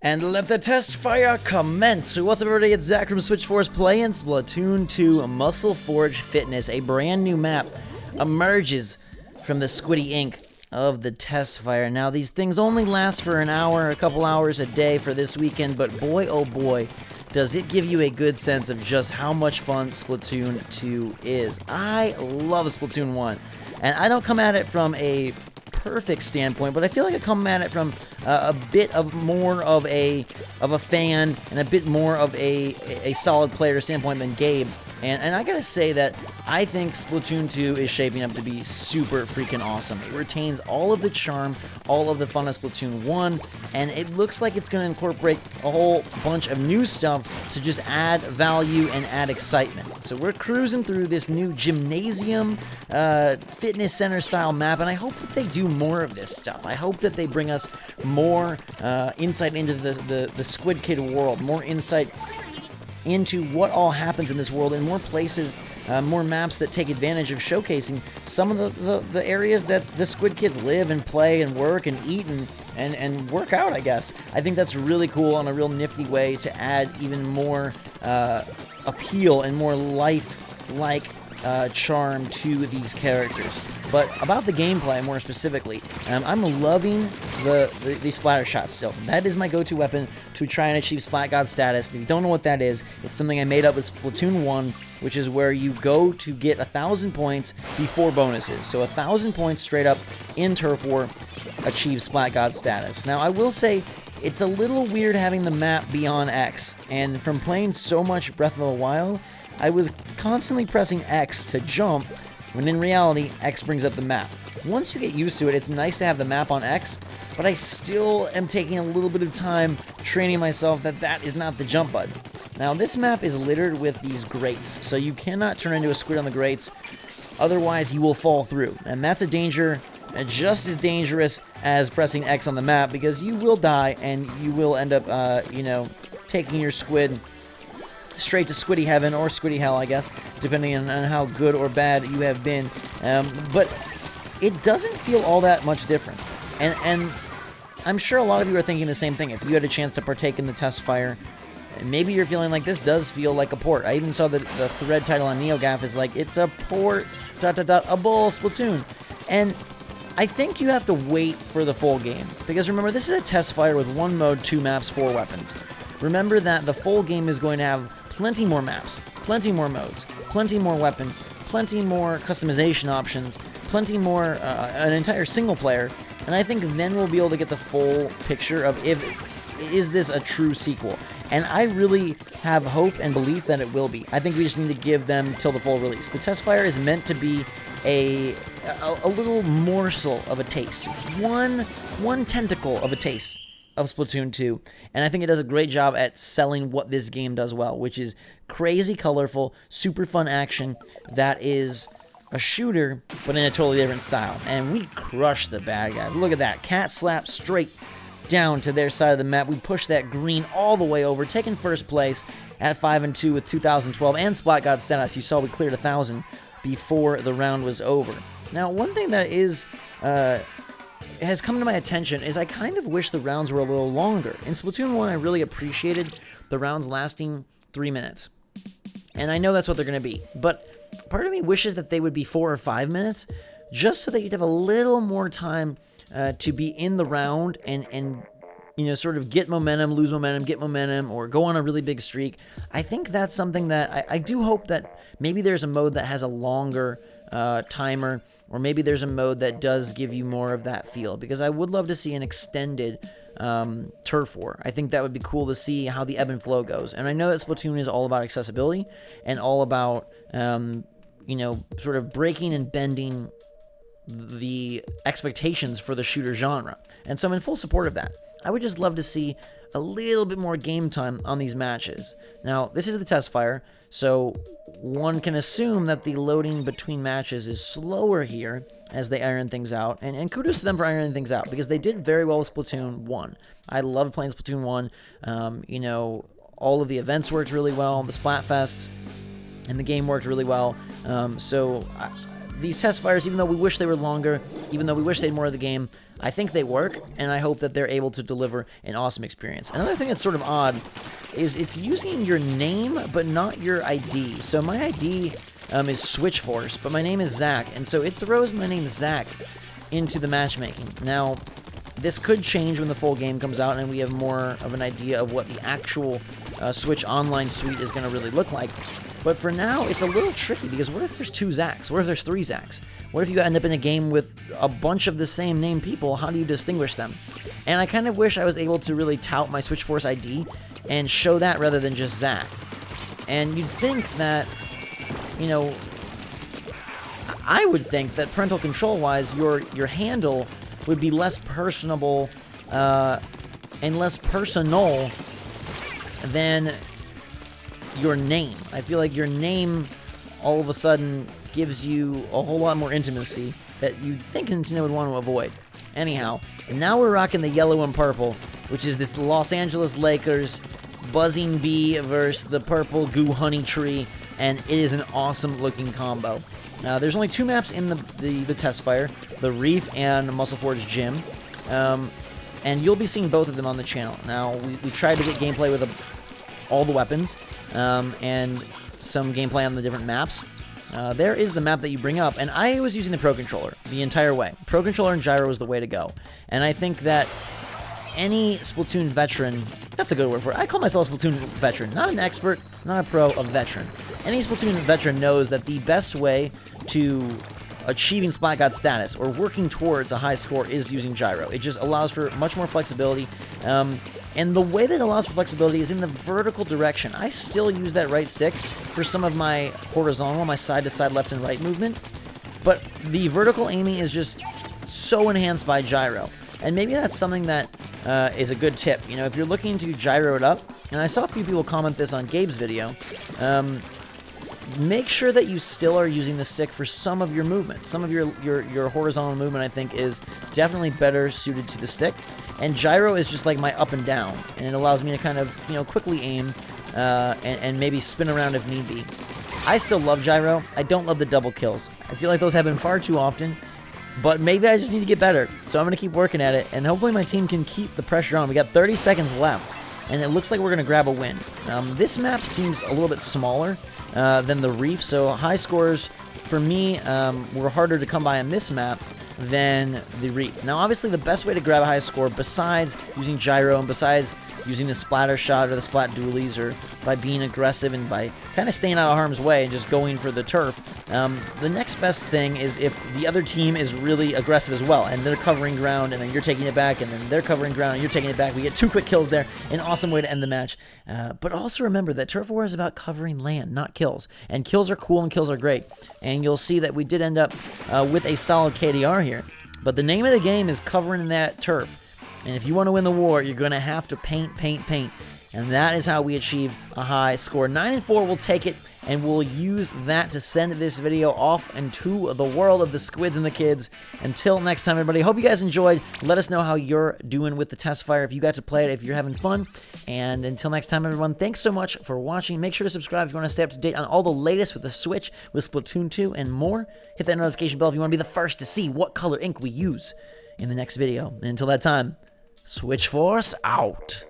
And let the test fire commence. What's up, everybody? It's Zach from Switch Force, playing What's up, everybody? It's Zach from Switch Force, playing Splatoon 2 Muscle Forge Fitness. A brand new map emerges from the squiddy ink of the Testfire. Now, these things only last for an hour, a couple hours a day for this weekend, but boy, oh boy, does it give you a good sense of just how much fun Splatoon 2 is. I love Splatoon 1, and I don't come at it from a perfect standpoint, but I feel like I come at it from a bit of more of a fan and a bit more of a solid player standpoint than Gabe. And I gotta say that I think Splatoon 2 is shaping up to be super freaking awesome. It retains all of the charm, all of the fun of Splatoon 1, and it looks like it's going to incorporate a whole bunch of new stuff to just add value and add excitement. So we're cruising through this new gymnasium, fitness center style map, and I hope that they do more of this stuff. I hope that they bring us more insight into the Squid Kid world, more insight into what all happens in this world, and more places, more maps that take advantage of showcasing some of the areas that the Squid Kids live and play and work and eat and work out, I guess. I think that's really cool and a real nifty way to add even more appeal and more life-like charm to these characters. But about the gameplay more specifically, I'm loving the splatter shot still. That is my go-to weapon to try and achieve SplatGods status. If you don't know what that is, it's something I made up with Splatoon 1, which is where you go to get 1,000 points before bonuses. So 1,000 points straight up in Turf War achieves SplatGods status. Now, I will say it's a little weird having the map be on X, and from playing so much Breath of the Wild, I was constantly pressing X to jump, when in reality, X brings up the map. Once you get used to it, it's nice to have the map on X, but I still am taking a little bit of time training myself that that is not the jump button. Now, this map is littered with these grates, so you cannot turn into a squid on the grates, otherwise you will fall through. And that's a danger just as dangerous as pressing X on the map, because you will die and you will end up, taking your squid straight to Squiddy Heaven or Squiddy Hell, I guess, depending on how good or bad you have been. But it doesn't feel all that much different. And I'm sure a lot of you are thinking the same thing. If you had a chance to partake in the Testfire, maybe you're feeling like this does feel like a port. I even saw the thread title on NeoGAF is like, it's a port, ... a bull Splatoon. And I think you have to wait for the full game, because remember, this is a Testfire with 1 mode, 2 maps, 4 weapons. Remember that the full game is going to have plenty more maps, plenty more modes, plenty more weapons, plenty more customization options, plenty more, an entire single player, and I think then we'll be able to get the full picture of is this a true sequel. And I really have hope and belief that it will be. I think we just need to give them till the full release. The Testfire is meant to be a little morsel of a taste, one tentacle of a taste of Splatoon 2, and I think it does a great job at selling what this game does well, which is crazy colorful, super fun action that is a shooter, but in a totally different style. And we crush the bad guys. Look at that. Cat slap straight down to their side of the map. We push that green all the way over, taking first place at 5-2 with 2012 and SplatGods status. You saw we cleared 1,000 before the round was over. Now, one thing that has come to my attention is I kind of wish the rounds were a little longer. In Splatoon 1, I really appreciated the rounds lasting 3 minutes. And I know that's what they're going to be. But part of me wishes that they would be 4 or 5 minutes, just so that you'd have a little more time to be in the round and sort of get momentum, lose momentum, get momentum, or go on a really big streak. I think that's something that I do hope that maybe there's a mode that has a longer timer, or maybe there's a mode that does give you more of that feel, because I would love to see an extended Turf War. I think that would be cool to see how the ebb and flow goes. And I know that Splatoon is all about accessibility and all about sort of breaking and bending the expectations for the shooter genre, and so I'm in full support of that. I would just love to see a little bit more game time on these matches. Now, this is the Testfire, so one can assume that the loading between matches is slower here as they iron things out, and kudos to them for ironing things out, because they did very well with Splatoon 1. I loved playing Splatoon 1. All of the events worked really well, the Splatfests and the game worked really well, so these test fires, even though we wish they were longer, even though we wish they had more of the game, I think they work, and I hope that they're able to deliver an awesome experience. Another thing that's sort of odd is it's using your name, but not your ID. So my ID is Switchforce, but my name is Zach, and so it throws my name Zach into the matchmaking. Now, this could change when the full game comes out and we have more of an idea of what the actual Switch Online suite is going to really look like. But for now, it's a little tricky, because what if there's 2 Zachs? What if there's 3 Zachs? What if you end up in a game with a bunch of the same name people? How do you distinguish them? And I kind of wish I was able to really tout my Switchforce ID and show that rather than just Zach. And you'd think that, you know, I would think that parental control-wise, your handle would be less personable and less personal than your name. I feel like your name all of a sudden gives you a whole lot more intimacy that you'd think Nintendo would want to avoid. Anyhow, now we're rocking the yellow and purple, which is this Los Angeles Lakers buzzing bee versus the purple goo honey tree, and it is an awesome looking combo. There's only 2 maps in the Testfire, the Reef and Muscle Forge Gym, and you'll be seeing both of them on the channel. Now, we tried to get gameplay with all the weapons, and some gameplay on the different maps. There is the map that you bring up, and I was using the Pro Controller the entire way. Pro Controller and gyro is the way to go, and I think that any Splatoon veteran, that's a good word for it. I call myself a Splatoon veteran, not an expert, not a pro, a veteran. Any Splatoon veteran knows that the best way to achieving SplatGods status or working towards a high score is using gyro. It just allows for much more flexibility, and the way that it allows for flexibility is in the vertical direction. I still use that right stick for some of my horizontal, my side-to-side left and right movement, but the vertical aiming is just so enhanced by gyro. And maybe that's something that is a good tip. You know, if you're looking to gyro it up, and I saw a few people comment this on Gabe's video, make sure that you still are using the stick for some of your movement. Some of your horizontal movement, I think, is definitely better suited to the stick. And gyro is just like my up and down, and it allows me to kind of, you know, quickly aim and maybe spin around if need be. I still love gyro. I don't love the double kills. I feel like those happen far too often. But maybe I just need to get better, so I'm going to keep working at it, and hopefully my team can keep the pressure on. We got 30 seconds left, and it looks like we're going to grab a win. This map seems a little bit smaller than the Reef, so high scores, for me, were harder to come by on this map than the Reef. Now, obviously, the best way to grab a high score, besides using gyro and besides using the splatter shot or the splat dualies, or by being aggressive and by kind of staying out of harm's way and just going for the turf, the next best thing is if the other team is really aggressive as well, and they're covering ground, and then you're taking it back, and then they're covering ground, and you're taking it back. We get 2 quick kills there, an awesome way to end the match. But also remember that Turf War is about covering land, not kills. And kills are cool and kills are great. And you'll see that we did end up with a solid KDR here. But the name of the game is covering that turf. And if you want to win the war, you're going to have to paint, paint, paint. And that is how we achieve a high score. 9-4, we'll take it, and we'll use that to send this video off into the world of the squids and the kids. Until next time, everybody, hope you guys enjoyed. Let us know how you're doing with the Testfire, if you got to play it, if you're having fun. And until next time, everyone, thanks so much for watching. Make sure to subscribe if you want to stay up to date on all the latest with the Switch, with Splatoon 2, and more. Hit that notification bell if you want to be the first to see what color ink we use in the next video. And until that time, Switch Force out.